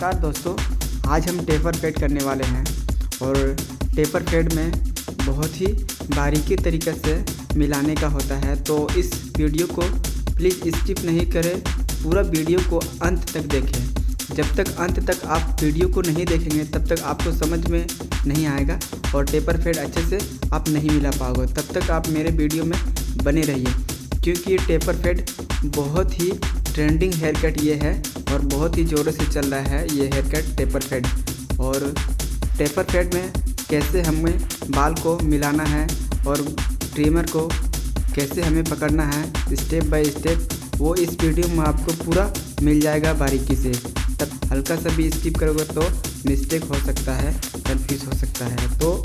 नमस्कार दोस्तों, आज हम टेपर फेड करने वाले हैं और टेपर फेड में बहुत ही बारीकी तरीके से मिलाने का होता है। तो इस वीडियो को प्लीज़ स्किप नहीं करें, पूरा वीडियो को अंत तक देखें। जब तक अंत तक आप वीडियो को नहीं देखेंगे तब तक आपको समझ में नहीं आएगा और टेपर फेड अच्छे से आप नहीं मिला पाओगे। तब तक आप मेरे वीडियो में बने रहिए, क्योंकि ये टेपर फेड बहुत ही ट्रेंडिंग हेयर कट ये है और बहुत ही ज़ोरों से चल रहा है ये हेयर कट टेपर फेड। और टेपर फेड में कैसे हमें बाल को मिलाना है और ट्रिमर को कैसे हमें पकड़ना है स्टेप बाय स्टेप, वो इस वीडियो में आपको पूरा मिल जाएगा बारीकी से। तब हल्का सा भी स्किप करोगे तो मिस्टेक हो सकता है, कंफ्यूज हो सकता है। तो